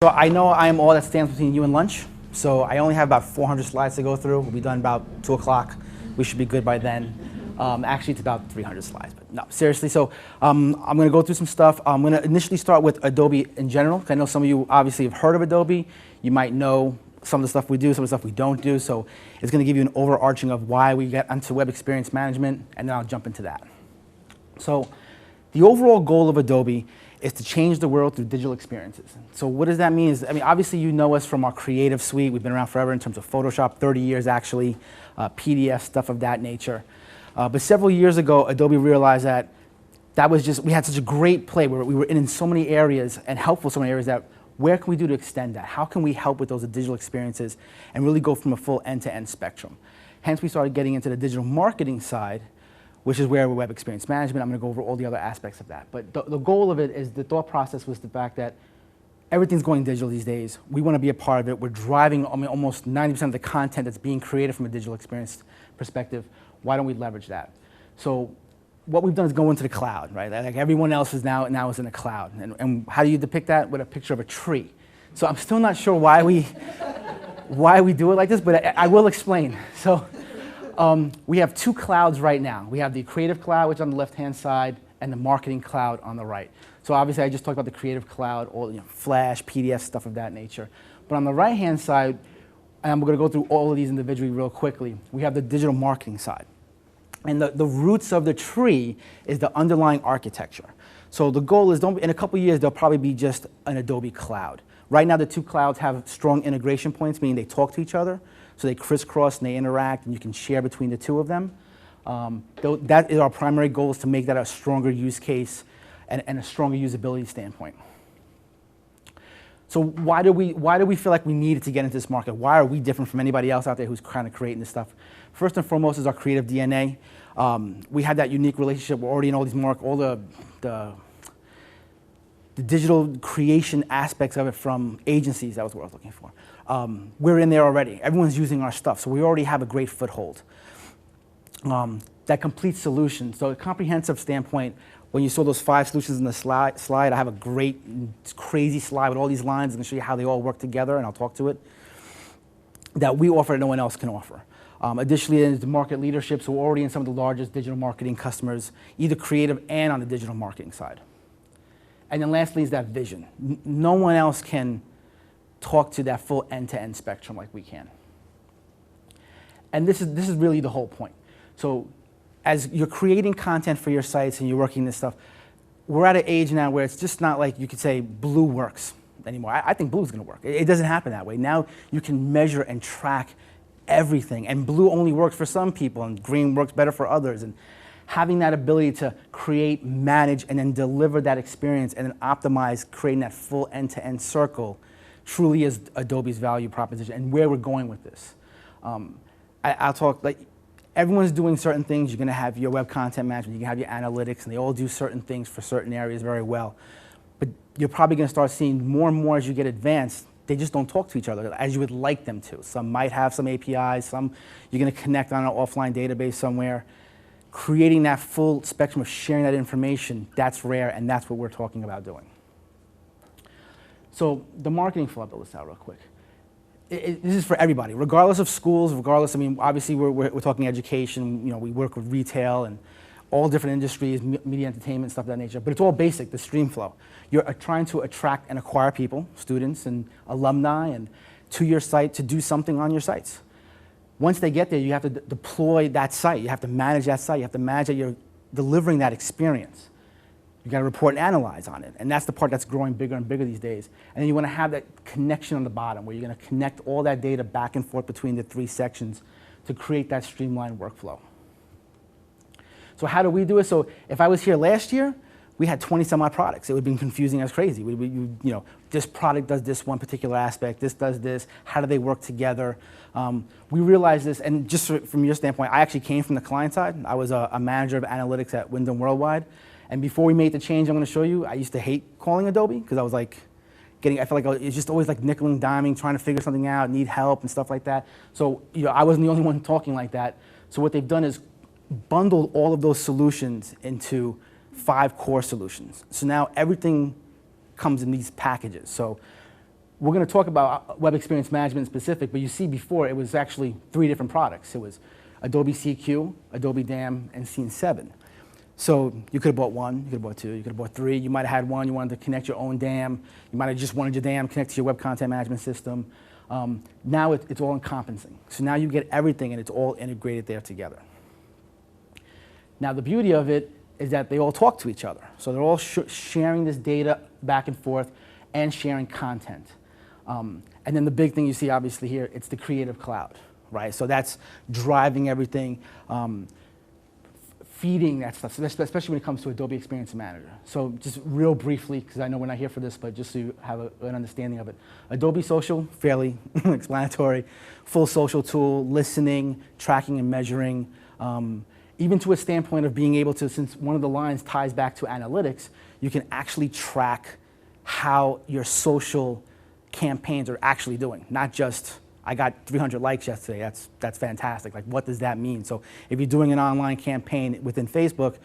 So I know I am all that stands between you and lunch. So I only have about 400 slides to go through. We'll be done about 2 o'clock. We should be good by then. Actually, it's about 300 slides, but no, seriously. So I'm going to go through some stuff. I'm going to initially start with Adobe in general. I know some of you obviously have heard of Adobe. You might know some of the stuff we do, some of the stuff we don't do. So it's going to give you an overarching of why we get onto Web Experience Management, and then I'll jump into that. So the overall goal of Adobe is to change the world through digital experiences. So what does that mean? I mean, obviously you know us from our creative suite. We've been around forever in terms of Photoshop, 30 years actually, PDF, stuff of that nature. But several years ago, Adobe realized that we had such a great play where we were in so many areas and helpful in so many areas that where can we do to extend that? How can we help with those digital experiences and really go from a full end-to-end spectrum? Hence, we started getting into the digital marketing side, which is where we're Web Experience Management. I'm going to go over all the other aspects of that. But the goal of it is the thought process was the fact that everything's going digital these days. We want to be a part of it. We're driving almost 90% of the content that's being created from a digital experience perspective. Why don't we leverage that? So what we've done is go into the cloud, right? Like everyone else is now is in the cloud. And how do you depict that? With a picture of a tree. So I'm still not sure why we do it like this, but I will explain. So we have 2 clouds right now. We have the Creative Cloud, which is on the left-hand side, and the Marketing Cloud on the right. So obviously, I just talked about the Creative Cloud, all Flash, PDF, stuff of that nature. But on the right-hand side, and I'm going to go through all of these individually real quickly, we have the digital marketing side. And the roots of the tree is the underlying architecture. So the goal is, in a couple years, there'll probably be just an Adobe Cloud. Right now, the 2 clouds have strong integration points, meaning they talk to each other. So they crisscross and they interact, and you can share between the 2 of them. That is our primary goal, is to make that a stronger use case and a stronger usability standpoint. So why do we feel like we needed to get into this market? Why are we different from anybody else out there who's kind of creating this stuff? First and foremost is our creative DNA. We have that unique relationship. We're already in all these all the digital creation aspects of it from agencies. That was what I was looking for. We're in there already. Everyone's using our stuff, so we already have a great foothold. That complete solution. So a comprehensive standpoint, when you saw those 5 solutions in the slide, I have a great, crazy slide with all these lines. I'm going to show you how they all work together, and I'll talk to it, that we offer that no one else can offer. Additionally, there's the market leadership, so we're already in some of the largest digital marketing customers, either creative and on the digital marketing side. And then lastly is that vision. No one else can talk to that full end-to-end spectrum like we can. And this is really the whole point. So as you're creating content for your sites and you're working this stuff, we're at an age now where it's just not like you could say blue works anymore. I think blue is going to work. It doesn't happen that way. Now you can measure and track everything, and blue only works for some people and green works better for others. And having that ability to create, manage, and then deliver that experience and then optimize, creating that full end-to-end circle truly is Adobe's value proposition and where we're going with this. I'll talk, like, everyone's doing certain things. You're going to have your web content management, you can have your analytics, and they all do certain things for certain areas very well. But you're probably going to start seeing more and more as you get advanced, they just don't talk to each other as you would like them to. Some might have some APIs, some you're going to connect on an offline database somewhere. Creating that full spectrum of sharing that information, that's rare, and that's what we're talking about doing. So the marketing flow, I'll build this out real quick. This is for everybody, regardless of schools, regardless, I mean, obviously we're talking education, we work with retail and all different industries, media, entertainment, stuff of that nature, but it's all basic, the stream flow. You're trying to attract and acquire people, students and alumni, and to your site to do something on your sites. Once they get there, you have to deploy that site. You have to manage that site. You have to manage that you're delivering that experience. You got to report and analyze on it. And that's the part that's growing bigger and bigger these days. And then you want to have that connection on the bottom where you're going to connect all that data back and forth between the 3 sections to create that streamlined workflow. So how do we do it? So if I was here last year, we had 20 some odd products. It would have been confusing as crazy. This product does this one particular aspect, this does this, how do they work together? We realized this, and just from your standpoint, I actually came from the client side. I was a manager of analytics at Wyndham Worldwide. And before we made the change I'm going to show you, I used to hate calling Adobe because I was like, I felt like it's just always like nickel and diming, trying to figure something out, need help and stuff like that. So I wasn't the only one talking like that. So what they've done is bundled all of those solutions into 5 core solutions. So now everything comes in these packages. So we're going to talk about Web Experience Management in specific, but you see before it was actually 3 different products. It was Adobe CQ, Adobe DAM, and Scene 7. So you could have bought 1, you could have bought 2, you could have bought 3. You might have had 1, you wanted to connect your own DAM. You might have just wanted your DAM connect to your web content management system. Now it's all encompassing. So now you get everything and it's all integrated there together. Now the beauty of it is that they all talk to each other. So they're all sharing this data back and forth and sharing content. And then the big thing you see obviously here, it's the Creative Cloud, right? So that's driving everything, feeding that stuff, so especially when it comes to Adobe Experience Manager. So just real briefly, because I know we're not here for this, but just so you have an understanding of it. Adobe Social, fairly explanatory, full social tool, listening, tracking and measuring, even to a standpoint of being able to, since one of the lines ties back to analytics, you can actually track how your social campaigns are actually doing, not just I got 300 likes yesterday, that's fantastic. Like, what does that mean? So if you're doing an online campaign within Facebook,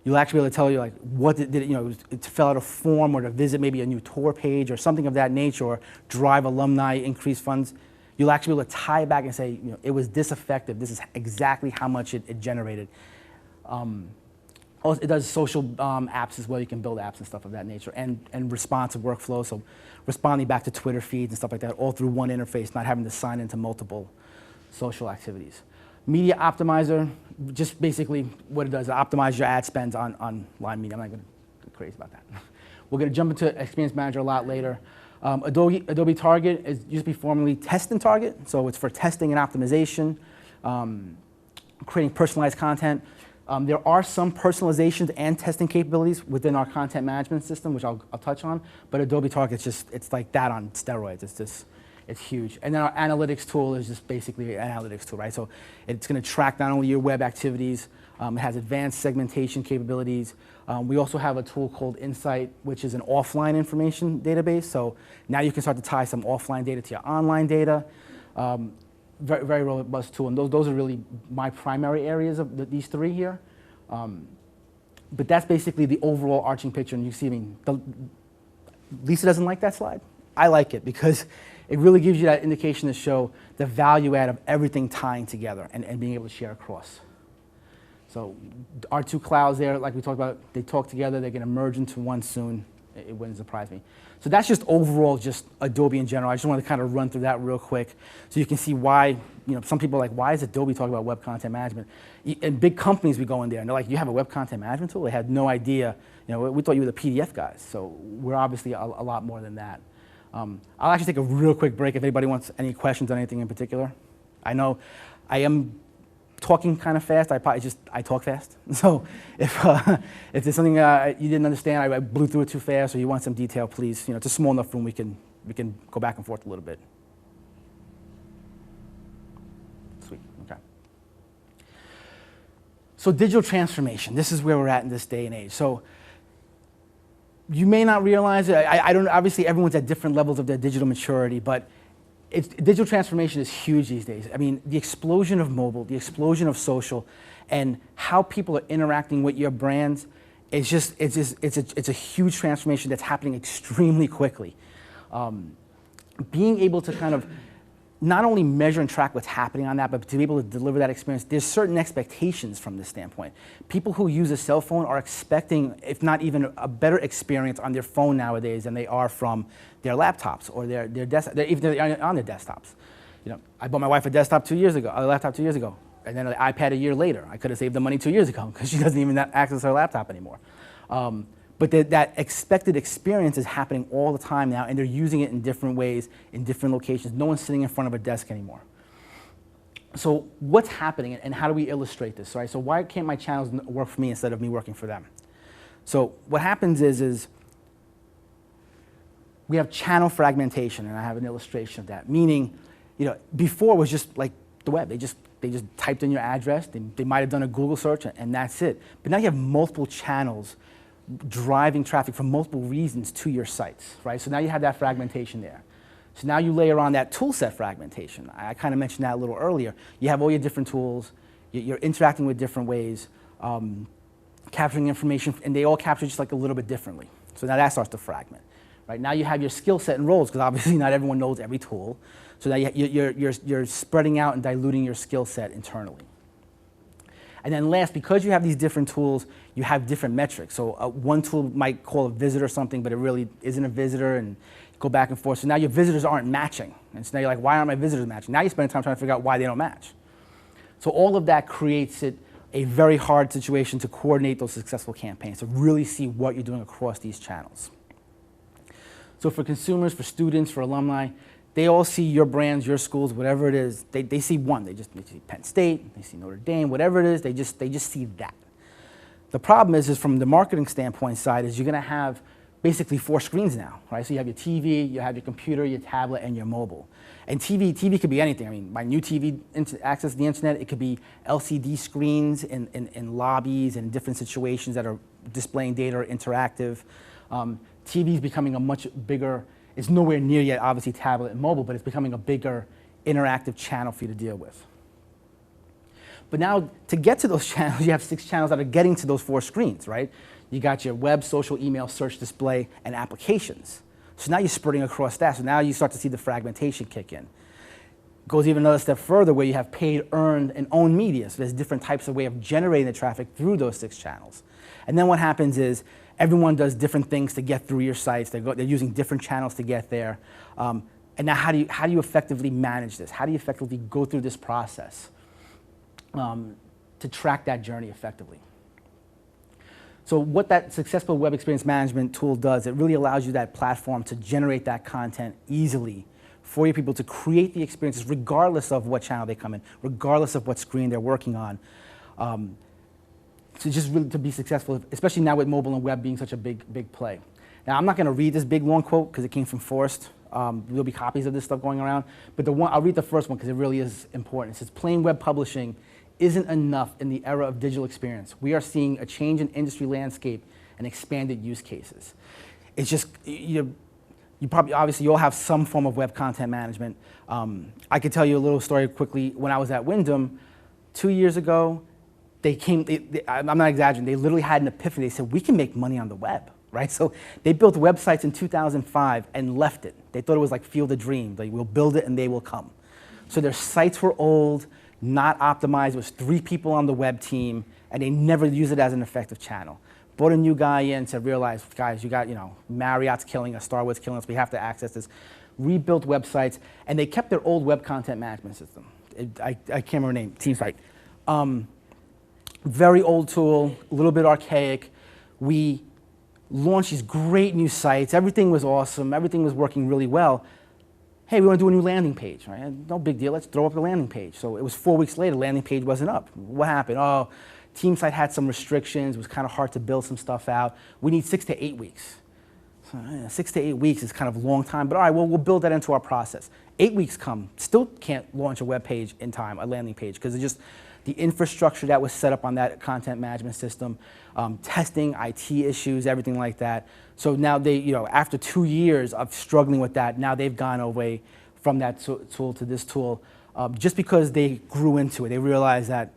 you'll actually be able to tell you, like, what did it, you know, to fill out a form or to visit maybe a new tour page or something of that nature, or drive alumni, increase funds. You'll actually be able to tie it back and say, you know, it was this effective. This is exactly how much it generated. Also, it does social apps as well. You can build apps and stuff of that nature, and responsive workflow. So responding back to Twitter feeds and stuff like that, all through one interface, not having to sign into multiple social activities. Media Optimizer, just basically what it does, it optimizes your ad spends on online media. I'm not going to go crazy about that. We're going to jump into Experience Manager a lot later. Adobe Target used to be formerly Test and Target, so it's for testing and optimization, creating personalized content. There are some personalizations and testing capabilities within our content management system, which I'll touch on, but Adobe Target's it's like that on steroids. It's huge. And then our analytics tool is just basically an analytics tool, right? So it's going to track not only your web activities, it has advanced segmentation capabilities. We also have a tool called Insight, which is an offline information database. So now you can start to tie some offline data to your online data. Very, very robust tool, and those are really my primary areas of these 3 here. But that's basically the overall arching picture, and you see, I mean, Lisa doesn't like that slide. I like it because it really gives you that indication to show the value add of everything tying together and being able to share across. So our 2 clouds there, like we talked about, they talk together, they're going to merge into one soon. It wouldn't surprise me. So that's just overall just Adobe in general. I just want to kind of run through that real quick so you can see why, you know, some people are like, why is Adobe talking about web content management? In big companies, we go in there and they're like, you have a web content management tool? They had no idea. You know, we thought you were the PDF guys. So we're obviously a lot more than that. I'll actually take a real quick break if anybody wants any questions on anything in particular. I know I am talking kind of fast. I talk fast. So if there's something you didn't understand, I blew through it too fast, or you want some detail, please, you know, it's a small enough room we can go back and forth a little bit. Sweet, okay. So digital transformation, this is where we're at in this day and age. So you may not realize it. I don't, obviously everyone's at different levels of their digital maturity, but digital transformation is huge these days. I mean, the explosion of mobile, the explosion of social, and how people are interacting with your brands, it's a huge transformation that's happening extremely quickly. Being able to kind of not only measure and track what's happening on that, but to be able to deliver that experience, there's certain expectations from this standpoint. People who use a cell phone are expecting, if not even a better experience on their phone nowadays than they are from their laptops or their desktop, even they're on their desktops. You know, I bought my wife a laptop 2 years ago, and then an iPad a year later. I could have saved the money 2 years ago because she doesn't even access her laptop anymore. But that expected experience is happening all the time now, and they're using it in different ways, in different locations. No one's sitting in front of a desk anymore. So what's happening, and how do we illustrate this, right? So why can't my channels work for me instead of me working for them? So what happens is we have channel fragmentation, and I have an illustration of that. Meaning, you know, before it was just like the web. They just typed in your address. They might have done a Google search, and that's it. But now you have multiple channels driving traffic for multiple reasons to your sites, right? So now you have that fragmentation there. So now you layer on that tool set fragmentation. I kind of mentioned that a little earlier. You have all your different tools. You're interacting with different ways, capturing information, and they all capture just like a little bit differently. So now that starts to fragment, right? Now you have your skill set and roles, because obviously not everyone knows every tool. So now you're spreading out and diluting your skill set internally. And then last, because you have these different tools, you have different metrics. So one tool might call a visitor something, but it really isn't a visitor, and go back and forth. So now your visitors aren't matching. And so now you're like, why aren't my visitors matching? Now you spend time trying to figure out why they don't match. So all of that creates it a very hard situation to coordinate those successful campaigns, to really see what you're doing across these channels. So for consumers, for students, for alumni, they all see your brands, your schools, whatever it is. They see one. They see Penn State, they see Notre Dame, whatever it is, they just see that. The problem is from the marketing standpoint side, is you're going to have basically 4 screens now, right? So you have your TV, you have your computer, your tablet, and your mobile. And TV could be anything. I mean, my new TV access to the internet, it could be LCD screens in lobbies and different situations that are displaying data or interactive. TV is becoming a much bigger, it's nowhere near yet, obviously, tablet and mobile, but it's becoming a bigger interactive channel for you to deal with. But now, to get to those channels, you have 6 channels that are getting to those 4 screens, right? You got your web, social, email, search, display, and applications. So now you're spreading across that. So now you start to see the fragmentation kick in. Goes even another step further where you have paid, earned, and owned media. So there's different types of way of generating the traffic through those 6 channels. And then what happens is everyone does different things to get through your sites. They're using different channels to get there. And now how do you effectively manage this? How do you effectively go through this process to track that journey effectively? So what that successful web experience management tool does, it really allows you that platform to generate that content easily for your people to create the experiences regardless of what channel they come in, regardless of what screen they're working on, to just really to be successful, especially now with mobile and web being such a big play. Now I'm not going to read this big long quote because it came from Forrest. There'll be copies of this stuff going around, but I'll read the first one because it really is important. It says, plain web publishing isn't enough in the era of digital experience. We are seeing a change in industry landscape and expanded use cases. It's just, you probably, obviously, you all have some form of web content management. I could tell you a little story quickly. When I was at Wyndham 2 years ago, I'm not exaggerating, they literally had an epiphany. They said, we can make money on the web, right? So they built websites in 2005 and left it. They thought it was like Field of Dreams, like we'll build it and they will come. So their sites were old, not optimized. It was 3 people on the web team, and they never used it as an effective channel. Brought a new guy in, said, realize, guys, you got, Marriott's killing us, Starwood's killing us, we have to access this. Rebuilt websites, and they kept their old web content management system. I can't remember the name, TeamSite. Very old tool, a little bit archaic. We launched these great new sites. Everything was awesome. Everything was working really well. Hey, we want to do a new landing page, right? No big deal, let's throw up a landing page. So it was 4 weeks later, landing page wasn't up. What happened? Oh, TeamSite had some restrictions. It was kind of hard to build some stuff out. We need 6 to 8 weeks. So 6 to 8 weeks is kind of a long time, but all right, well, we'll build that into our process. 8 weeks come, still can't launch a web page in time, a landing page, because it's just the infrastructure that was set up on that content management system, testing, IT issues, everything like that. So now they, after 2 years of struggling with that, now they've gone away from that tool to this tool, just because they grew into it. They realized that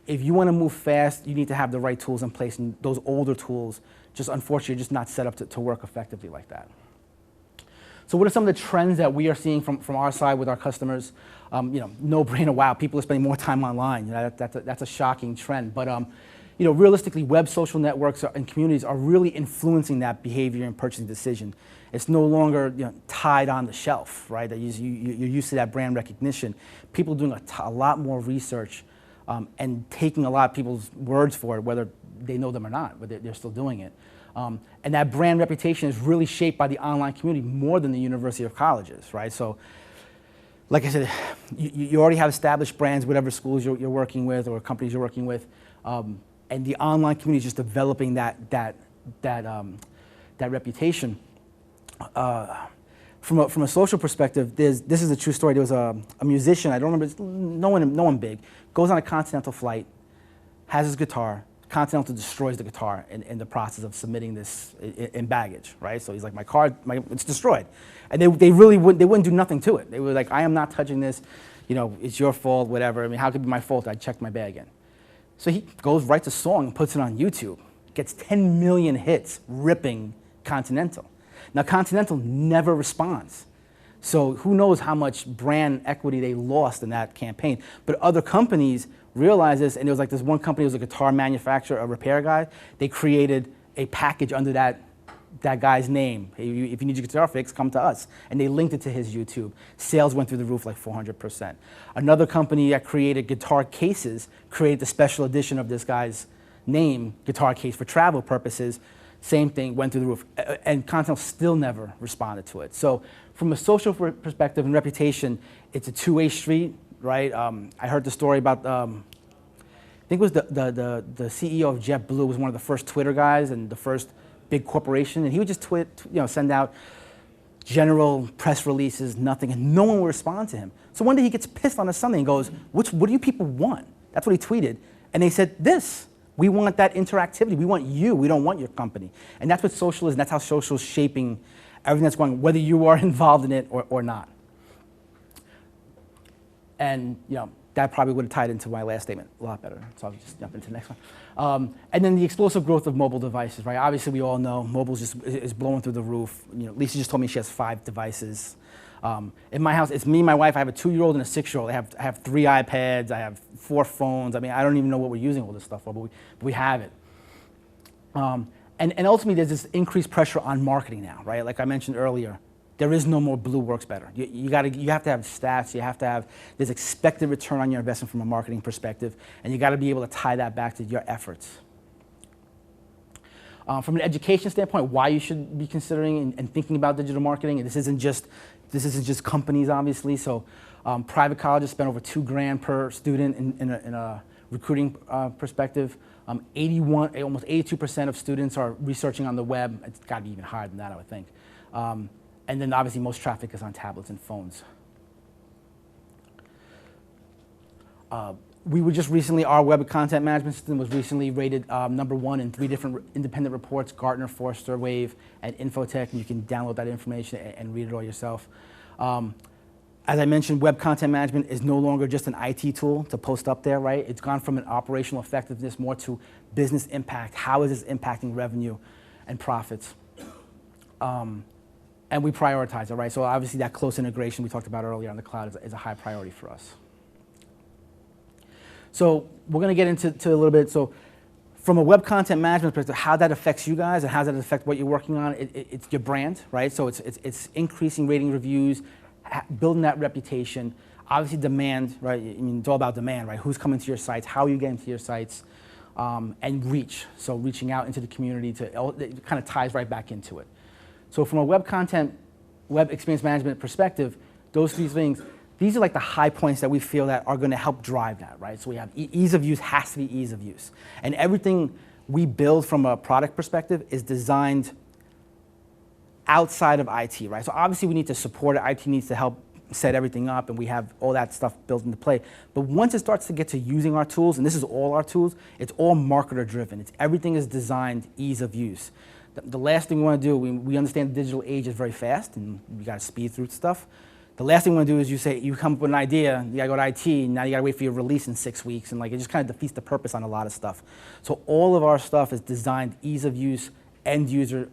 if you want to move fast, you need to have the right tools in place, and those older tools, just unfortunately, just not set up to work effectively like that. So what are some of the trends that we are seeing from our side with our customers? No brainer, wow, people are spending more time online. That's a shocking trend. But realistically, web social networks and communities are really influencing that behavior and purchasing decision. It's no longer tied on the shelf, right? You're used to that brand recognition. People are doing a lot more research and taking a lot of people's words for it, whether they know them or not, but they're still doing it. And that brand reputation is really shaped by the online community more than the university or colleges, right? So, like I said, you already have established brands, whatever schools you're working with or companies you're working with, and the online community is just developing that reputation. From a social perspective, this is a true story. There was a musician, I don't remember, no one big, goes on a Continental flight, has his guitar. Continental destroys the guitar in the process of submitting this in baggage, right? So he's like, my car, it's destroyed. And they wouldn't do nothing to it. They were like, I am not touching this, it's your fault, whatever. I mean, how could it be my fault? I checked my bag in. So he goes, writes a song, and puts it on YouTube. Gets 10 million hits ripping Continental. Now, Continental never responds. So who knows how much brand equity they lost in that campaign. But other companies realized this, and there was like this one company, it was a guitar manufacturer, a repair guy. They created a package under that guy's name. Hey, if you need your guitar fixed, come to us. And they linked it to his YouTube. Sales went through the roof like 400%. Another company that created guitar cases created the special edition of this guy's name, guitar case for travel purposes. Same thing, went through the roof. And Continental still never responded to it. So from a social perspective and reputation, it's a two-way street, right? I heard the story about, I think it was the CEO of JetBlue was one of the first Twitter guys and the first big corporation, and he would just send out general press releases, nothing, and no one would respond to him. So one day he gets pissed on a Sunday and goes, what do you people want? That's what he tweeted. And they said, this. We want that interactivity. We want you. We don't want your company. And that's what social is, and that's how social is shaping everything that's going on, whether you are involved in it or not. And that probably would have tied into my last statement a lot better. So I'll just jump into the next one. And then the explosive growth of mobile devices, right? Obviously, we all know mobile is blowing through the roof. Lisa just told me she has 5 devices. In my house, it's me and my wife. I have a 2-year-old and a 6-year-old. I have 3 iPads. I have 4 phones. I mean, I don't even know what we're using all this stuff for, but we have it. And ultimately, there's this increased pressure on marketing now, right? Like I mentioned earlier, there is no more blue works better. You have to have stats. There's expected return on your investment from a marketing perspective, and you got to be able to tie that back to your efforts. From an education standpoint, why you should be considering and thinking about digital marketing, and this isn't just companies, obviously. So private colleges spend over $2,000 per student in a recruiting perspective. Almost 82% of students are researching on the web. It's got to be even higher than that, I would think. And then obviously most traffic is on tablets and phones. We were just recently, our web content management system was recently rated #1 in 3 different independent reports, Gartner, Forrester, Wave, and Infotech, and you can download that information and read it all yourself. As I mentioned, web content management is no longer just an IT tool to post up there, right? It's gone from an operational effectiveness more to business impact. How is this impacting revenue and profits? And we prioritize it, right? So obviously that close integration we talked about earlier on the cloud is a high priority for us. So we're going to get into a little bit. So from a web content management perspective, how that affects you guys and how does that affect what you're working on, it's your brand, right? So it's increasing rating reviews, building that reputation, obviously demand, right? I mean, it's all about demand, right? Who's coming to your sites, how are you getting to your sites, and reach. So reaching out into the community it kind of ties right back into it. So from a web experience management perspective, those 3 things, these are like the high points that we feel that are going to help drive that, right? So we have ease of use has to be ease of use. And everything we build from a product perspective is designed outside of IT, right? So obviously we need to support it. IT needs to help set everything up, and we have all that stuff built into play. But once it starts to get to using our tools, and this is all our tools, it's all marketer driven. Everything is designed ease of use. The last thing we want to do, we understand the digital age is very fast, and we got to speed through stuff. The last thing we want to do is you come up with an idea, you got to go to IT, and now you got to wait for your release in 6 weeks, and it just kind of defeats the purpose on a lot of stuff. So all of our stuff is designed ease of use, end user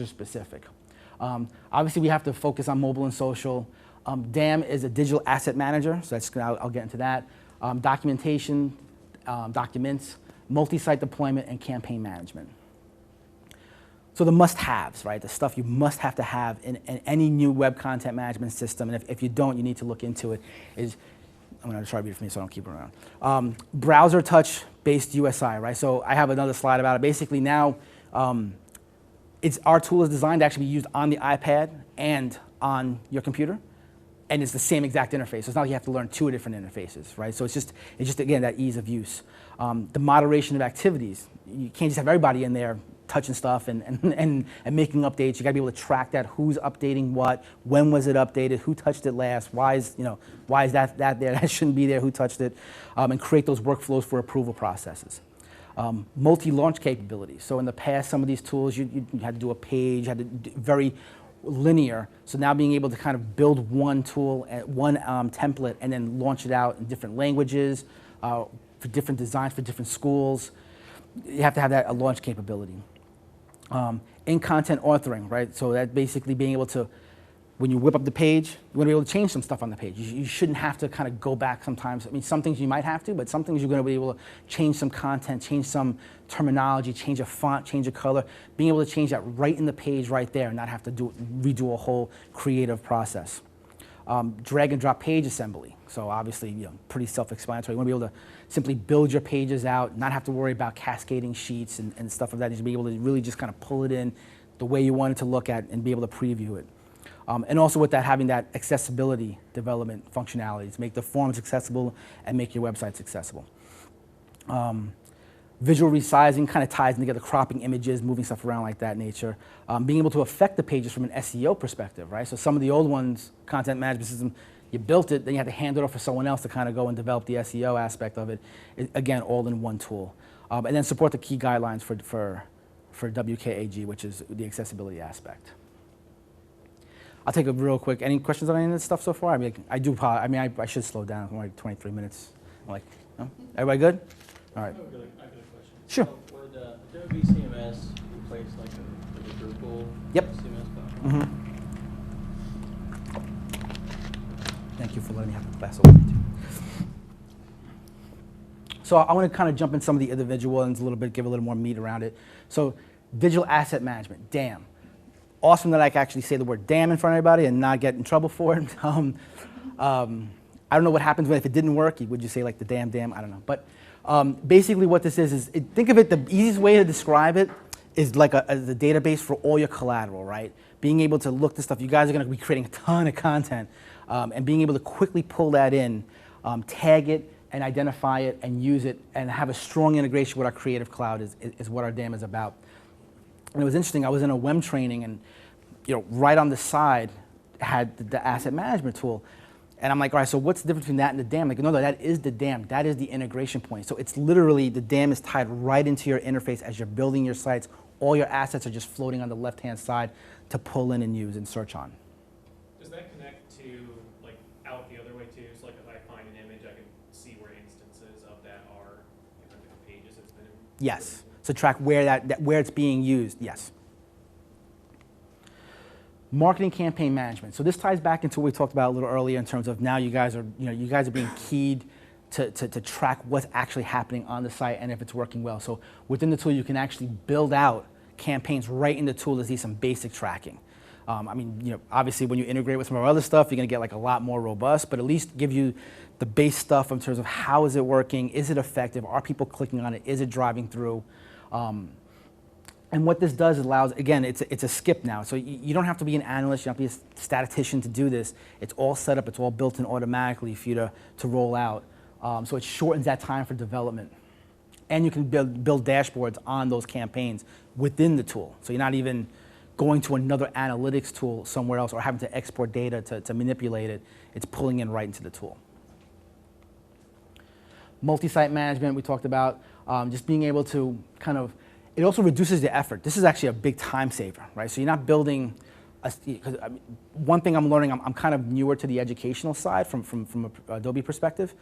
specific. Obviously, we have to focus on mobile and social. DAM is a digital asset manager, so I'll get into that. Documentation, documents, multi-site deployment, and campaign management. So the must-haves, right? The stuff you must have to have in any new web content management system, and if you don't, you need to look into it, is, I'm going to try to read it for me so I don't keep it around. Browser touch-based USI, right? So I have another slide about it. Basically now, our tool is designed to actually be used on the iPad and on your computer, and it's the same exact interface. So it's not like you have to learn 2 different interfaces, right? So it's just again, that ease of use. The moderation of activities. You can't just have everybody in there touching stuff and making updates. You got to be able to track that. Who's updating what? When was it updated? Who touched it last? Why is that there? That shouldn't be there. Who touched it? And create those workflows for approval processes. Multi-launch capabilities. So in the past, some of these tools you had to do a page, had to do very linear. So now being able to kind of build one tool, one template, and then launch it out in different languages, for different designs for different schools. You have to have a launch capability. In content authoring, right? So that basically being able to, when you whip up the page, you want to be able to change some stuff on the page. You shouldn't have to kind of go back sometimes. I mean, some things you might have to, but some things you're going to be able to change some content, change some terminology, change a font, change a color. Being able to change that right in the page right there and not have to redo a whole creative process. Drag and drop page assembly. So obviously, pretty self-explanatory. You want to be able to simply build your pages out, not have to worry about cascading sheets and stuff like that. You should be able to really just kind of pull it in the way you want it to look at and be able to preview it. And also with that, having that accessibility development functionalities, make the forms accessible and make your websites accessible. Visual resizing kind of ties in together, cropping images, moving stuff around like that nature. Being able to affect the pages from an SEO perspective, right? So some of the old ones, content management system, you built it, then you had to hand it off for someone else to kind of go and develop the SEO aspect of it. Again, all in one tool. And then support the key guidelines for WCAG, which is the accessibility aspect. I'll take a real quick, any questions on any of this stuff so far? I mean, I should slow down. I'm already 23 minutes. I'm like, no? Everybody good? All right. I got a question. Sure. So would Adobe CMS replace like a Adobes Goal CMS platform? Mm-hmm. Thank you for letting me have a glass of water too. So I want to kind of jump in some of the individual ones a little bit, give a little more meat around it. So digital asset management, DAM. Awesome that I can actually say the word damn in front of everybody and not get in trouble for it. I don't know what happens if it didn't work. Would you say like the damn? I don't know. But basically what this is think of it, the easiest way to describe it is like a database for all your collateral, right? Being able to look this stuff. You guys are going to be creating a ton of content and being able to quickly pull that in, tag it and identify it and use it and have a strong integration with our Creative Cloud is what our DAM is about. And it was interesting, I was in a WEM training and right on the side had the asset management tool. And I'm like, all right, so what's the difference between that and the DAM? Like, no, that is the DAM. That is the integration point. So it's literally, the DAM is tied right into your interface as you're building your sites. All your assets are just floating on the left-hand side to pull in and use and search on. Does that connect to, like, out the other way too? So like if I find an image, I can see where instances of that are in different pages it's been in? Yes. To track where it's being used, yes. Marketing campaign management. So this ties back into what we talked about a little earlier in terms of now you guys are being keyed to track what's actually happening on the site and if it's working well. So within the tool, you can actually build out campaigns right in the tool to see some basic tracking. I mean, obviously when you integrate with some of our other stuff, you're going to get like a lot more robust, but at least give you the base stuff in terms of how is it working, is it effective, are people clicking on it, is it driving through? And what this does allows, again, it's a skip now. So you don't have to be an analyst, you don't have to be a statistician to do this. It's all set up, it's all built in automatically for you to roll out. So it shortens that time for development. And you can build dashboards on those campaigns within the tool. So you're not even going to another analytics tool somewhere else or having to export data to manipulate it. It's pulling in right into the tool. Multisite management, we talked about, just being able to kind of, it also reduces the effort. This is actually a big time saver, right? So you're not building, one thing I'm learning, I'm kind of newer to the educational side from an Adobe perspective.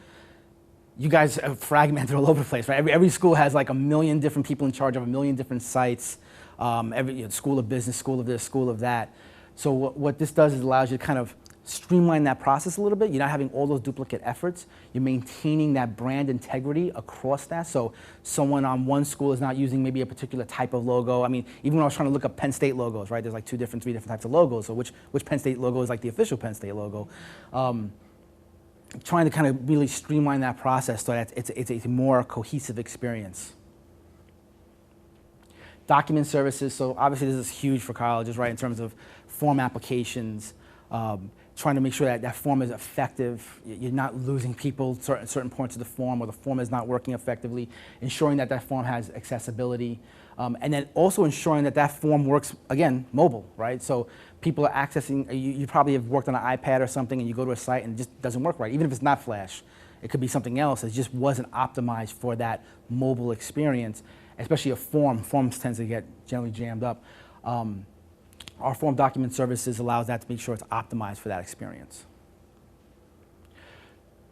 You guys are fragmented all over the place, right? Every school has like a million different people in charge of a million different sites. Every school of business, school of this, school of that. So what this does is allows you to kind of streamline that process a little bit. You're not having all those duplicate efforts. You're maintaining that brand integrity across that. So someone on one school is not using maybe a particular type of logo. I mean, even when I was trying to look up Penn State logos, right? There's like 3 different types of logos. So which Penn State logo is like the official Penn State logo? Trying to kind of really streamline that process so that it's a more cohesive experience. Document services, so obviously this is huge for colleges, right, in terms of form applications, trying to make sure that form is effective, you're not losing people certain points of the form or the form is not working effectively, ensuring that form has accessibility, and then also ensuring that form works, again, mobile, right? So people are accessing, you probably have worked on an iPad or something and you go to a site and it just doesn't work right, even if it's not Flash. It could be something else that just wasn't optimized for that mobile experience, especially a form. Forms tends to get generally jammed up. Our form document services allows that to make sure it's optimized for that experience.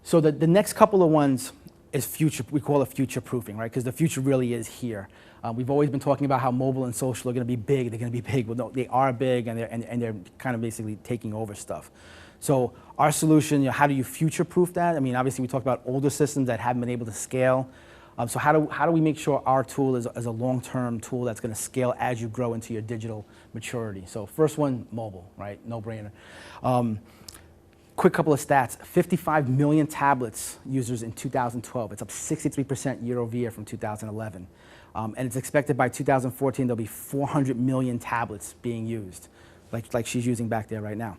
So the next couple of ones is future, we call it future proofing, right? Because the future really is here. We've always been talking about how mobile and social are going to be big. They're going to be big. Well, no, they are big, and they're kind of basically taking over stuff. So our solution, how do you future-proof that? I mean, obviously we talked about older systems that haven't been able to scale. So how do we make sure our tool is a long-term tool that's going to scale as you grow into your digital maturity? So first one, mobile, right? No-brainer. Quick couple of stats. 55 million tablets users in 2012. It's up 63% year over year from 2011. And it's expected by 2014 there'll be 400 million tablets being used, like she's using back there right now.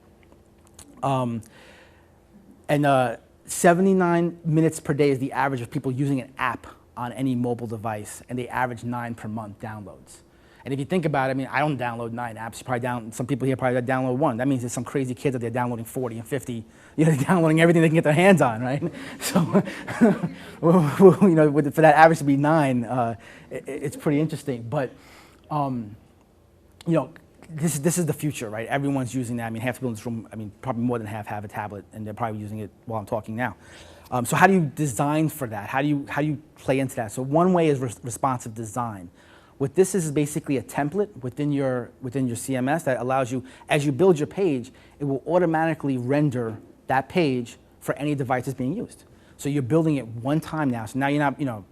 79 minutes per day is the average of people using an app on any mobile device, and they average 9 per month downloads. And if you think about it, I mean, I don't download 9 apps. Some people here probably download 1. That means there's some crazy kids that they're downloading 40 and 50. They're downloading everything they can get their hands on, right? So, for that average to be 9, it's pretty interesting. But, this is the future, right? Everyone's using that. I mean, half the people in this room, I mean, probably more than half have a tablet, and they're probably using it while I'm talking now. So how do you design for that? How do you play into that? So one way is responsive design. What this is basically a template within your CMS that allows you, as you build your page, it will automatically render that page for any device that's being used. So you're building it one time now. So now you're not, a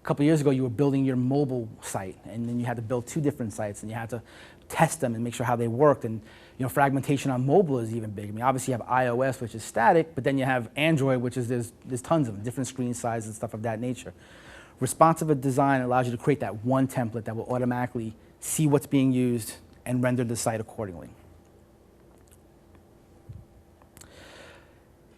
couple of years ago you were building your mobile site, and then you had to build 2 different sites, and you had to test them and make sure how they worked. And fragmentation on mobile is even big. I mean, obviously you have iOS, which is static, but then you have Android, which is there's tons of them, different screen sizes and stuff of that nature. Responsive design allows you to create that one template that will automatically see what's being used and render the site accordingly.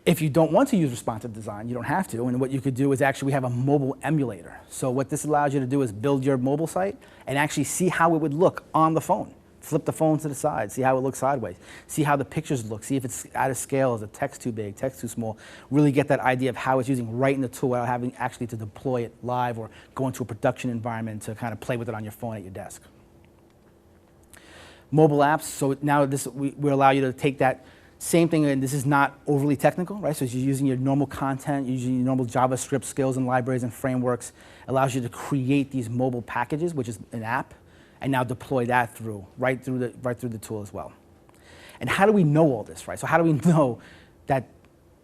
If you don't want to use responsive design, you don't have to, and what you could do is actually we have a mobile emulator. So what this allows you to do is build your mobile site and actually see how it would look on the phone. Flip the phone to the side, see how it looks sideways, see how the pictures look, see if it's out of scale, is the text too big, text too small, really get that idea of how it's using right in the tool without having actually to deploy it live or go into a production environment to kind of play with it on your phone at your desk. Mobile apps, so now we allow you to take that same thing, and this is not overly technical, right? So you're using your normal content, you're using your normal JavaScript skills and libraries and frameworks, allows you to create these mobile packages, which is an app, and now deploy that right through the tool as well. And how do we know all this, right? So how do we know that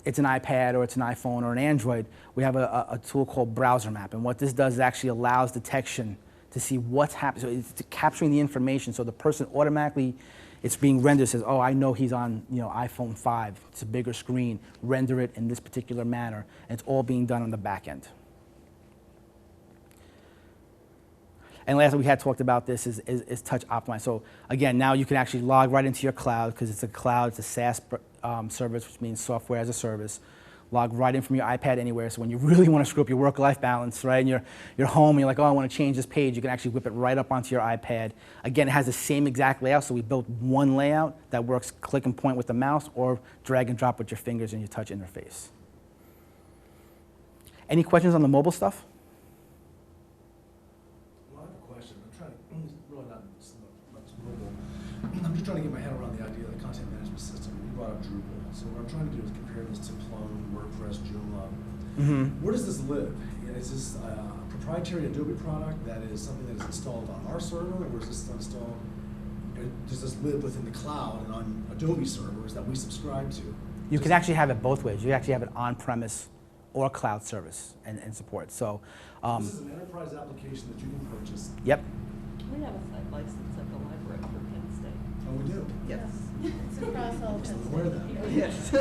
it's an iPad or it's an iPhone or an Android? We have a tool called Browser Map, and what this does is actually allows detection to see what's happening. So it's capturing the information, so the person automatically, it's being rendered, says, oh, I know he's on iPhone 5, it's a bigger screen, render it in this particular manner, and it's all being done on the back end. And lastly, we had talked about this is touch optimized. So again, now you can actually log right into your cloud because it's a cloud, it's a SaaS service, which means software as a service. Log right in from your iPad anywhere. So when you really want to screw up your work-life balance, right, and you're home and you're like, oh, I want to change this page, you can actually whip it right up onto your iPad. Again, it has the same exact layout, so we built one layout that works click and point with the mouse or drag and drop with your fingers and your touch interface. Any questions on the mobile stuff? I'm just trying to get my head around the idea of the content management system. You brought up Drupal. So what I'm trying to do is compare this to Clone, WordPress, Joomla. Mm-hmm. Where does this live? Is this a proprietary Adobe product that is something that is installed on our server, or is this installed? Does this live within the cloud and on Adobe servers that we subscribe to? You can actually have it both ways. You actually have it on-premise or cloud service and support. So this is an enterprise application that you can purchase. Yep. We have a site license at the library for Penn State. Oh, we do? Yes. It's across all Penn State. Where then? Yes.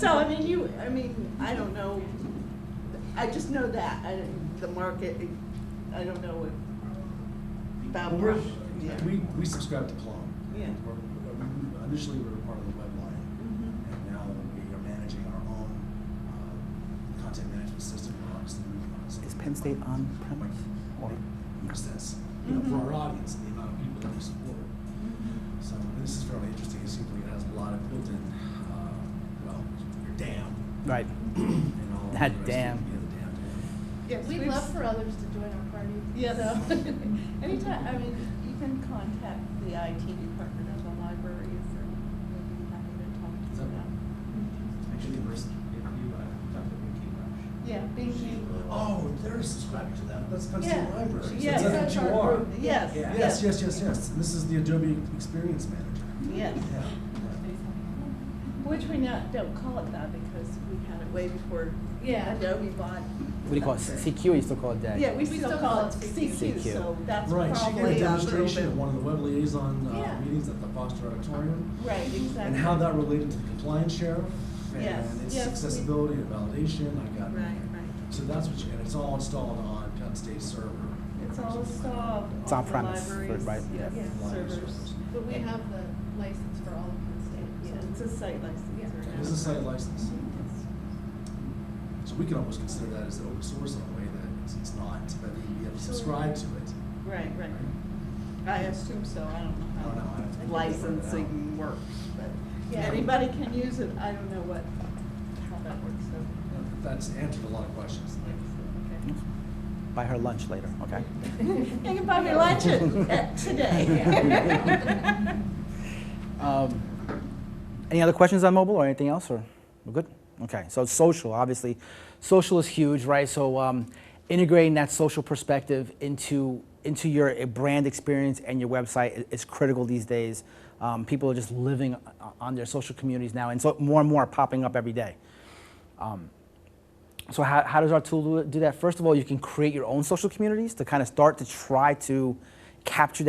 So, I don't know, I just know that, the market, I don't know about. Well, we subscribe to Clone. Yeah. Initially, we were part of the webline, and now we are managing our own content management system. Is Penn State on-premise? Or? Makes sense, for our audience and the amount of people that we support. So this is fairly interesting. It seems like it has a lot of built-in, your DAM. Right. And all That the rest DAM. of the DAM. Yes, We'd love for others to join our party. Yes. So, anytime, you can contact the IT department of the libraries and we'll be happy to talk to you about. Actually, if you talk to Mickey Rush, Yeah, being. Oh, they're subscribing to that. That's Penn State Yeah. Library. So Yes, that's that's what you our are. group. Yes, Yes, yes, yes, yes. And this is the Adobe Experience Manager. Yes. Yeah. Which we now don't call it that because we had it way before Adobe bought. What do you call it? CQ or you still call it DAG? Yeah, we still call it CQ, CQ. so that's Right, she gave a probably a demonstration at little one of the web liaison Yeah. meetings at the Foster Auditorium. bit. Right, exactly. And how that related to the compliance sheriff. Yes, And its yes, accessibility and validation, I got it. Right. So that's what and it's all installed on Penn State server. It's all installed It's on on the premise, libraries. right? Yeah, Yeah. servers. But we have the license for all of Penn State. Yeah, it's a site license. Yeah. It is a site license. So we can almost consider that as open source in a way that it's not, but we have to subscribe to it. Right, right. I assume so, I don't I don't know. I have to know figure how it licensing works, but Yeah. anybody can use it, I don't know how that works, so. That's answered a lot of questions. Okay. Buy her lunch later, okay? You can buy me lunch today. Any other questions on mobile or anything else, or we're good? Okay, so social, obviously. Social is huge, right? So integrating that social perspective into your brand experience and your website is critical these days. People are just living on their social communities now, and so more and more are popping up every day. So how does our tool do that? First of all, you can create your own social communities to kind of start to try to capture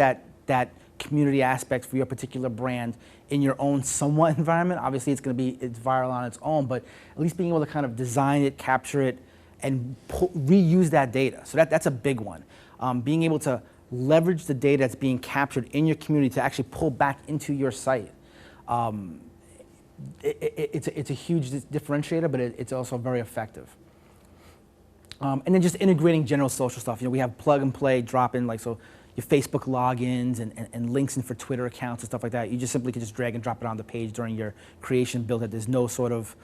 that community aspect for your particular brand in your own somewhat environment. Obviously, it's viral on its own, but at least being able to kind of design it, capture it, and reuse that data. So that's a big one. Being able to leverage the data that's being captured in your community to actually pull back into your site. It's a huge differentiator, but it's also very effective. And then just integrating general social stuff. We have plug and play, drop in, like so your Facebook logins and links in for Twitter accounts and stuff like that. You just simply can just drag and drop it on the page during your creation build. That there's no sort of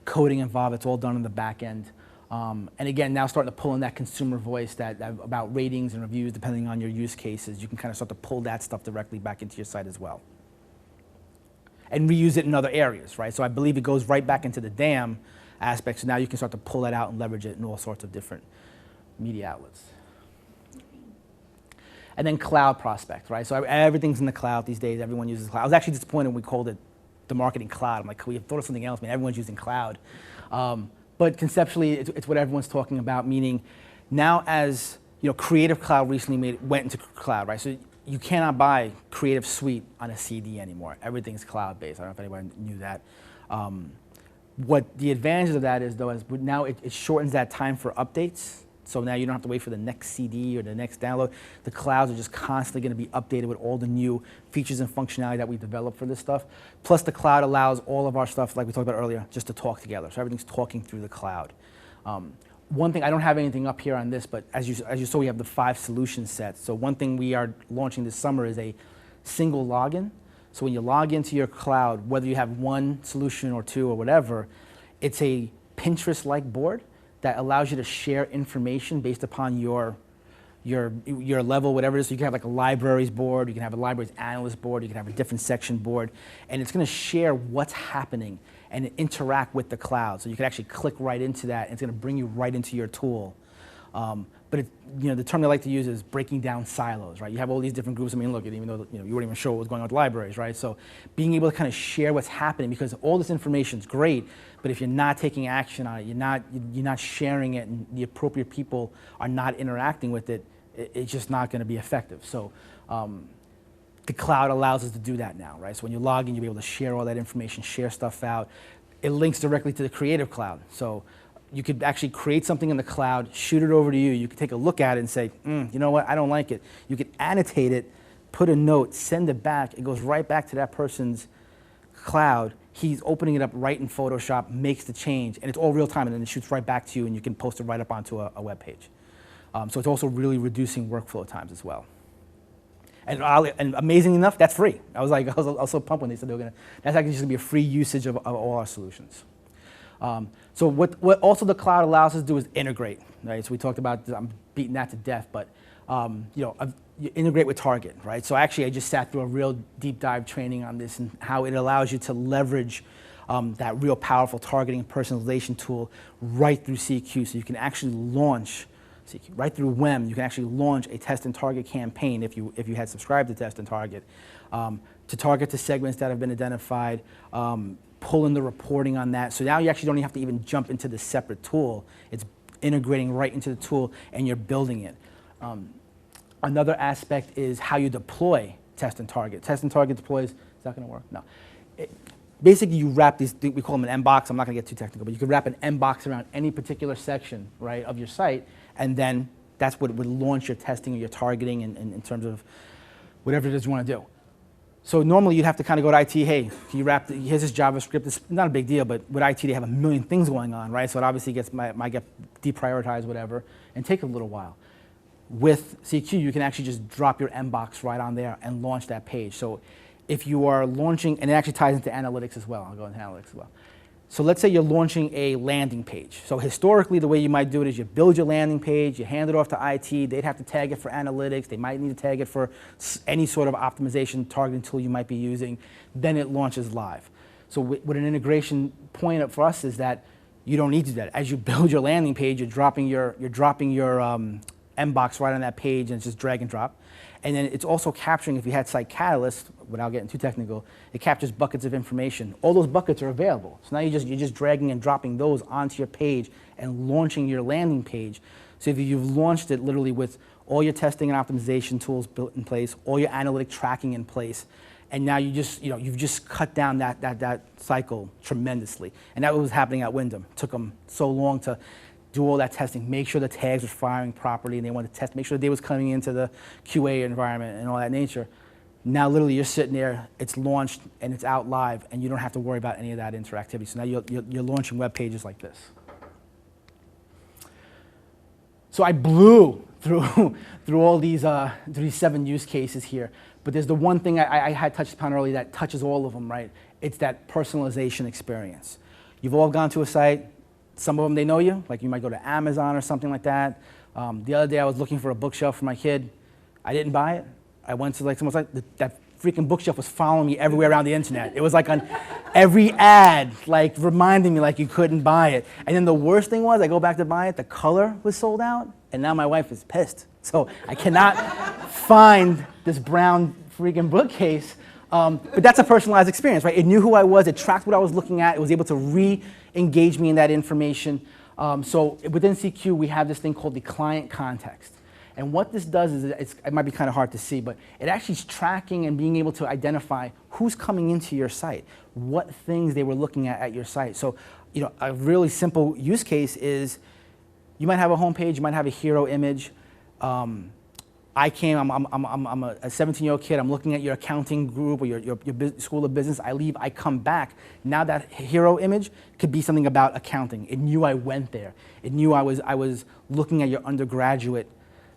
coding involved. It's all done on the back end. And again, now starting to pull in that consumer voice about ratings and reviews, depending on your use cases. You can kind of start to pull that stuff directly back into your site as well. And reuse it in other areas, right? So I believe it goes right back into the DAM aspect. So now you can start to pull that out and leverage it in all sorts of different media outlets. And then cloud prospect, right? So everything's in the cloud these days. Everyone uses cloud. I was actually disappointed when we called it the marketing cloud. I'm like, could we have thought of something else? I mean, everyone's using cloud. But conceptually, it's what everyone's talking about, meaning now as Creative Cloud recently went into cloud, right? So you cannot buy Creative Suite on a CD anymore. Everything's cloud-based. I don't know if anyone knew that. What the advantage of that is, though, is now it shortens that time for updates. So now you don't have to wait for the next CD or the next download. The clouds are just constantly going to be updated with all the new features and functionality that we developed for this stuff. Plus the cloud allows all of our stuff, like we talked about earlier, just to talk together. So everything's talking through the cloud. One thing, I don't have anything up here on this, but as you saw, we have the 5 solution sets. So one thing we are launching this summer is a single login. So when you log into your cloud, whether you have 1 solution or 2 or whatever, it's a Pinterest-like board that allows you to share information based upon your level, whatever it is. So you can have like a libraries board, you can have a libraries analyst board, you can have a different section board, and it's going to share what's happening and interact with the cloud. So you can actually click right into that, and it's going to bring you right into your tool. But the term they like to use is breaking down silos, right? You have all these different groups. I mean, look, even though you weren't even sure what was going on with libraries, right? So being able to kind of share what's happening, because all this information is great, but if you're not taking action on it, you're not sharing it, and the appropriate people are not interacting with it, it's just not going to be effective. So the cloud allows us to do that now, right? So when you log in, you'll be able to share all that information, share stuff out. It links directly to the Creative Cloud. So you could actually create something in the cloud, shoot it over to you. You could take a look at it and say, you know what, I don't like it. You could annotate it, put a note, send it back. It goes right back to that person's cloud. He's opening it up right in Photoshop, makes the change, and it's all real time, and then it shoots right back to you, and you can post it right up onto a web page. So it's also really reducing workflow times as well. And amazing enough, that's free. I was so pumped when they said they were that's actually just gonna be a free usage of all our solutions. So what also the cloud allows us to do is integrate, right? So we talked about, I'm beating that to death, but you integrate with Target, right? So actually I just sat through a real deep dive training on this and how it allows you to leverage that real powerful targeting and personalization tool right through CQ. So you can actually launch, CQ, right through WEM, you can actually launch a test and target campaign if you had subscribed to test and target, to target the segments that have been identified, pull in the reporting on that. So now you actually don't even have to even jump into the separate tool. It's integrating right into the tool and you're building it. Another aspect is how you deploy test and target. Test and target deploys, is that going to work? No. Basically, you wrap these, we call them an M-box. I'm not going to get too technical, but you could wrap an M-box around any particular section, right, of your site, and then that's what would launch your testing or your targeting in terms of whatever it is you want to do. So normally you'd have to kind of go to IT, hey, can you wrap, here's this JavaScript. It's not a big deal, but with IT they have a million things going on, right? So it obviously might get deprioritized, whatever, and take a little while. With CQ, you can actually just drop your M-box right on there and launch that page. So if you are launching, and it actually ties into analytics as well. I'll go into analytics as well. So let's say you're launching a landing page. So historically, the way you might do it is you build your landing page, you hand it off to IT, they'd have to tag it for analytics, they might need to tag it for any sort of optimization targeting tool you might be using, then it launches live. So with an integration point for us is that you don't need to do that. As you build your landing page, you're dropping your M-box right on that page and it's just drag and drop. And then it's also capturing, if you had Site Catalyst, without getting too technical, it captures buckets of information. All those buckets are available. So now you're just dragging and dropping those onto your page and launching your landing page. So if you've launched it literally with all your testing and optimization tools built in place, all your analytic tracking in place, and now you've just cut down that cycle tremendously. And that was happening at Wyndham. It took them so long to do all that testing, make sure the tags were firing properly, and they wanted to test, make sure the data was coming into the QA environment and all that nature. Now literally you're sitting there, it's launched and it's out live, and you don't have to worry about any of that interactivity. So now you're launching web pages like this. So I blew through all these 7 use cases here, but there's the one thing I had touched upon earlier that touches all of them, right? It's that personalization experience. You've all gone to a site. Some of them, they know you, like you might go to Amazon or something like that. The other day I was looking for a bookshelf for my kid. I didn't buy it. I went to like someone's like, that freaking bookshelf was following me everywhere around the internet. It was like on every ad, like reminding me like you couldn't buy it. And then the worst thing was I go back to buy it, the color was sold out, and now my wife is pissed. So I cannot find this brown freaking bookcase. But that's a personalized experience, right? It knew who I was, it tracked what I was looking at, it was able to re-engage me in that information. So within CQ, we have this thing called the client context. And what this does is, it might be kind of hard to see, but it actually is tracking and being able to identify who's coming into your site, what things they were looking at your site. So, a really simple use case is you might have a home page, you might have a hero image. I'm a 17-year-old kid, I'm looking at your accounting group or your school of business, I leave, I come back. Now that hero image could be something about accounting. It knew I went there. It knew I was looking at your undergraduate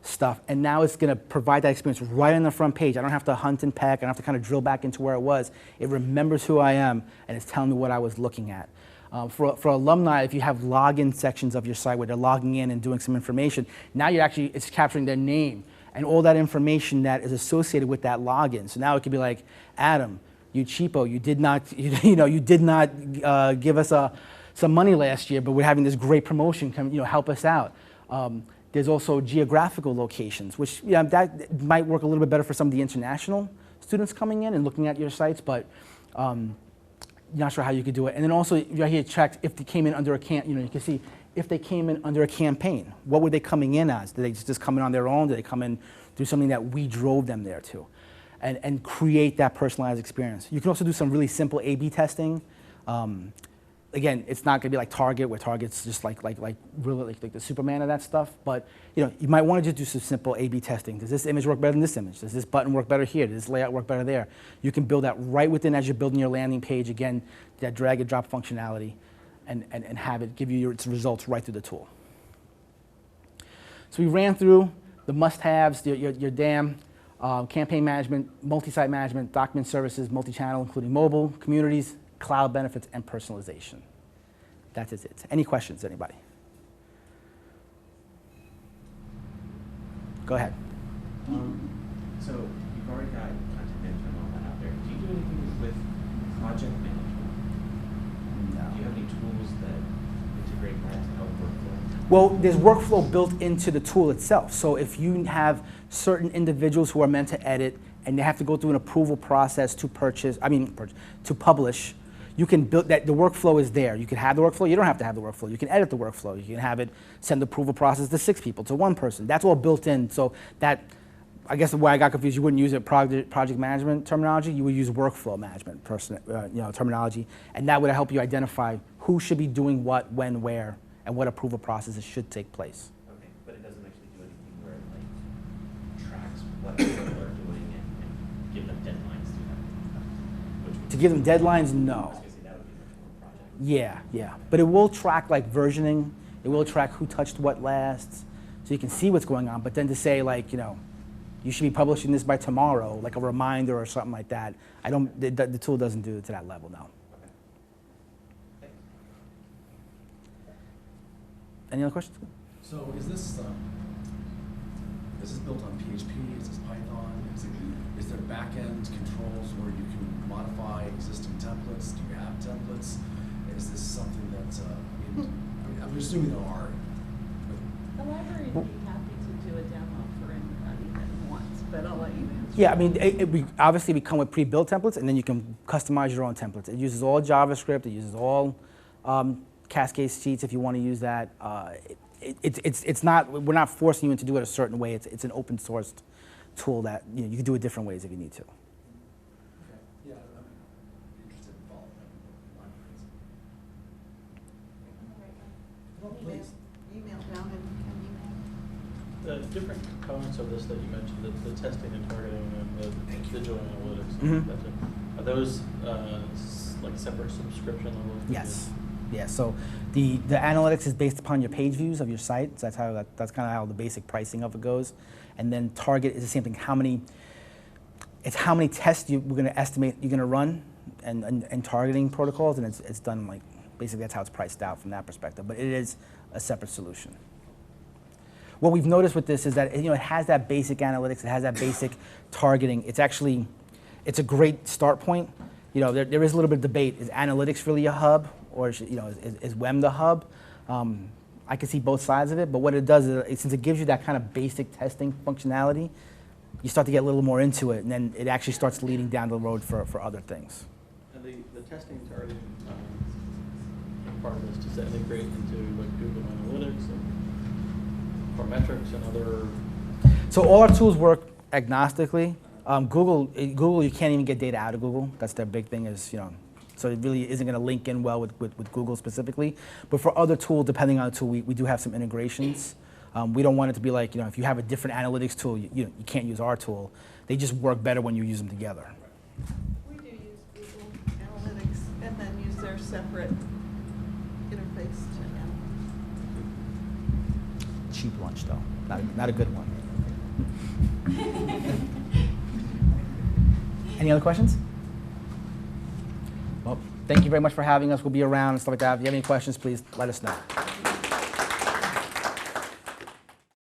stuff, and now it's going to provide that experience right on the front page. I don't have to hunt and peck, I don't have to kind of drill back into where it was. It remembers who I am, and it's telling me what I was looking at. For alumni, if you have login sections of your site where they're logging in and doing some information, now it's capturing their name and all that information that is associated with that login. So now it could be like, Adam, you cheapo, you did not, you did not give us some money last year, but we're having this great promotion. Come, help us out. There's also geographical locations, which that might work a little bit better for some of the international students coming in and looking at your sites, but not sure how you could do it. And then also, right here, check if they came in under a you can see if they came in under a campaign. What were they coming in as? Did they just come in on their own? Did they come in through something that we drove them there to? And create that personalized experience. You can also do some really simple A/B testing. Again, it's not going to be like Target, where Target's just like really like the Superman of that stuff. But you might want to just do some simple A/B testing. Does this image work better than this image? Does this button work better here? Does this layout work better there? You can build that right within as you're building your landing page. Again, that drag and drop functionality, and have it give you its results right through the tool. So we ran through the must-haves, your DAM, campaign management, multi-site management, document services, multi-channel, including mobile, communities, cloud benefits, and personalization. That is it. Any questions, anybody? Go ahead. So you've already got content management and all that out there. Do you do anything with project management? Well, there's workflow built into the tool itself. So if you have certain individuals who are meant to edit and they have to go through an approval process to to publish, you can build that. The workflow is there. You can have the workflow. You don't have to have the workflow. You can edit the workflow. You can have it send the approval process to 6 people, to 1 person. That's all built in. So that, I guess the way I got confused, you wouldn't use it project management terminology. You would use workflow management terminology, and that would help you identify who should be doing what, when, where, and what approval processes should take place. Okay, but it doesn't actually do anything where it like tracks what people are doing and give them deadlines to that. Which would To give them deadlines, I no. was gonna say that would be much more project. Yeah. But it will track like versioning. It will track who touched what last, so you can see what's going on. But then to say like, you should be publishing this by tomorrow, like a reminder or something like that. The tool doesn't do it to that level, no. Okay. Thanks. Any other questions? So is this built on PHP? Is this Python? Is there back-end controls where you can modify existing templates? Do you have templates? Is this something that, I'm assuming there are. The library would be happy to do a demo for anybody that wants, but I'll let you answer. Yeah, we obviously come with pre-built templates, and then you can customize your own templates. It uses all JavaScript. It uses all Cascade sheets if you want to use that. It's not. We're not forcing you into do it a certain way. It's an open sourced tool that you can do it different ways if you need to. Okay. Yeah, I'm interested in following that. Well, please. Email down and can email. The different components of this that you mentioned, the testing and targeting and the digital analytics, Mhm. are those like separate subscription levels? Yes. Yeah. So the analytics is based upon your page views of your site. So that's kind of how the basic pricing of it goes. And then target is the same thing. How many tests we're going to estimate you're going to run, and targeting protocols, and it's done like basically that's how it's priced out from that perspective. But it is a separate solution. What we've noticed with this is that it has that basic analytics, it has that basic targeting. It's a great start point. There is a little bit of debate. Is analytics really a hub, or is WEM the hub? I can see both sides of it, but what it does is, since it gives you that kind of basic testing functionality, you start to get a little more into it, and then it actually starts leading down the road for other things. And the testing and targeting part of this, does that integrate into like Google Analytics and Formetrics and other? So all our tools work agnostically. Google, you can't even get data out of Google. That's their big thing is, so it really isn't going to link in well with Google specifically. But for other tools, depending on the tool, we do have some integrations. We don't want it to be like, if you have a different analytics tool, you can't use our tool. They just work better when you use them together. We do use Google Analytics and then use their separate interface to Cheap lunch, though. Not a good one. Any other questions? Well, thank you very much for having us. We'll be around and stuff like that. If you have any questions, please let us know.